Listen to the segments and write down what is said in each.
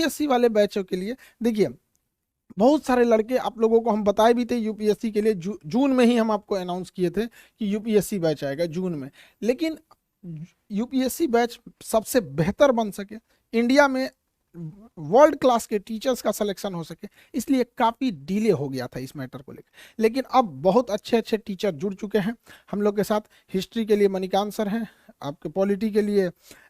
UPSC वाले बैचों के लिए देखिए बहुत सारे लड़के आप लोगों को हम बताए भी थे यूपीएससी के लिए जून में ही हम आपको अनाउंस किए थे कि यूपीएससी बैच आएगा जून में। लेकिन यूपीएससी बैच सबसे बेहतर बन सके, इंडिया में वर्ल्ड क्लास के टीचर्स का सिलेक्शन हो सके, इसलिए काफ़ी डिले हो गया था इस मैटर को लेकर। लेकिन अब बहुत अच्छे अच्छे टीचर जुड़ चुके हैं हम लोग के साथ। हिस्ट्री के लिए मणिकांत सर हैं, आपके पॉलिटी के लिए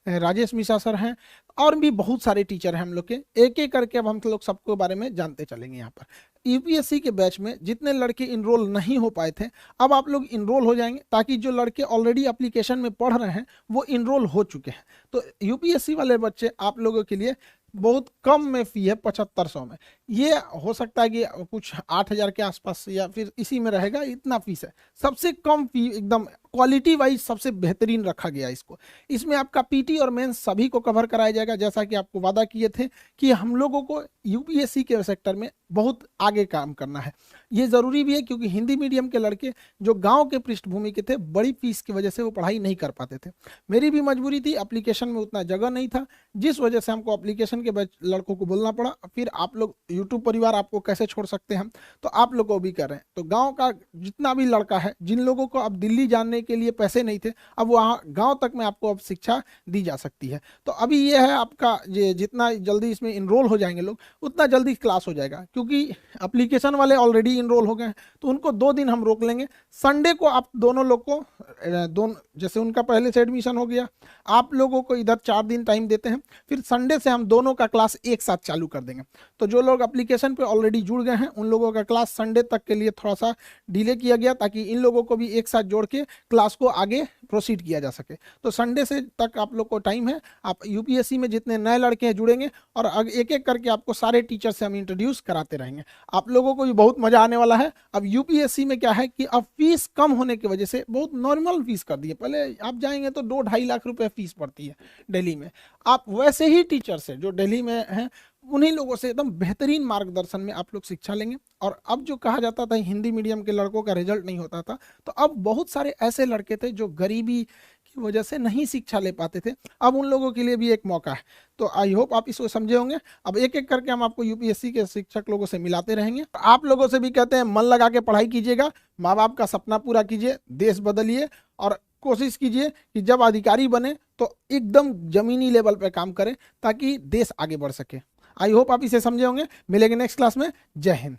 राजेश मिश्रा सर हैं, और भी बहुत सारे टीचर हैं हम लोग के। एक एक करके अब हम लोग सबके बारे में जानते चलेंगे। यहाँ पर यूपीएससी के बैच में जितने लड़के इनरोल नहीं हो पाए थे, अब आप लोग इनरोल हो जाएंगे, ताकि जो लड़के ऑलरेडी एप्लीकेशन में पढ़ रहे हैं वो इनरोल हो चुके हैं। तो यूपीएससी वाले बच्चे आप लोगों के लिए बहुत कम में फी है, 7500 में। ये हो सकता है कि कुछ 8000 के आसपास या फिर इसी में रहेगा, इतना फीस है। सबसे कम फी, एकदम क्वालिटी वाइज सबसे बेहतरीन रखा गया इसको। इसमें आपका पीटी और मेंस सभी को कवर कराया जाएगा, जैसा कि आपको वादा किए थे कि हम लोगों को यूपीएससी के सेक्टर में बहुत आगे काम करना है। ये ज़रूरी भी है, क्योंकि हिंदी मीडियम के लड़के जो गांव के पृष्ठभूमि के थे, बड़ी फीस की वजह से वो पढ़ाई नहीं कर पाते थे। मेरी भी मजबूरी थी, एप्लीकेशन में उतना जगह नहीं था, जिस वजह से हमको एप्लीकेशन के लड़कों को बोलना पड़ा। फिर आप लोग यूट्यूब परिवार आपको कैसे छोड़ सकते हैं, तो आप लोग को भी कर रहे हैं। तो गाँव का जितना भी लड़का है, जिन लोगों को अब दिल्ली जाने के लिए पैसे नहीं थे, अब वहाँ गाँव तक में आपको अब शिक्षा दी जा सकती है। तो अभी ये है आपका, ये जितना जल्दी इसमें इनरोल हो जाएंगे लोग, उतना जल्दी क्लास हो जाएगा। क्योंकि एप्लीकेशन वाले ऑलरेडी इनरोल हो गए हैं, तो उनको 2 दिन हम रोक लेंगे। संडे को आप दोनों लोग को दोनों, जैसे उनका पहले से एडमिशन हो गया, आप लोगों को इधर 4 दिन टाइम देते हैं, फिर संडे से हम दोनों का क्लास एक साथ चालू कर देंगे। तो जो लोग एप्लीकेशन पे ऑलरेडी जुड़ गए हैं, उन लोगों का क्लास संडे तक के लिए थोड़ा सा डिले किया गया, ताकि इन लोगों को भी एक साथ जोड़ के क्लास को आगे प्रोसीड किया जा सके। तो संडे से तक आप लोग को टाइम है। आप यूपीएससी में जितने नए लड़के हैं जुड़ेंगे, और एक एक करके आपको सारे टीचर से हम इंट्रोड्यूस कराते रहेंगे। आप लोगों को भी बहुत मजा आने वाला है। अब यूपीएससी में क्या है कि अब फीस कम होने की वजह से बहुत नॉर्मल फीस कर दी है। पहले आप जाएंगे तो 2-2.5 लाख रुपए फीस पड़ती है दिल्ली में। आप वैसे ही टीचर से जो दिल्ली में हैं, उन्हीं लोगों से एकदम बेहतरीन मार्गदर्शन में आप लोग शिक्षा लेंगे। और अब जो कहा जाता था हिंदी मीडियम के लड़कों का रिजल्ट नहीं होता था, तो अब बहुत सारे ऐसे लड़के थे जो गरीबी की वजह से नहीं शिक्षा ले पाते थे, अब उन लोगों के लिए भी एक मौका है। तो आई होप आप इसको समझे होंगे। अब एक एक करके हम आपको यूपीएससी के शिक्षक लोगों से मिलाते रहेंगे। आप लोगों से भी कहते हैं, मन लगा के पढ़ाई कीजिएगा, माँ बाप का सपना पूरा कीजिए, देश बदलिए, और कोशिश कीजिए कि जब अधिकारी बने तो एकदम जमीनी लेवल पे काम करें, ताकि देश आगे बढ़ सके। आई होप आप इसे समझे होंगे। मिलेंगे नेक्स्ट क्लास में। जय हिंद।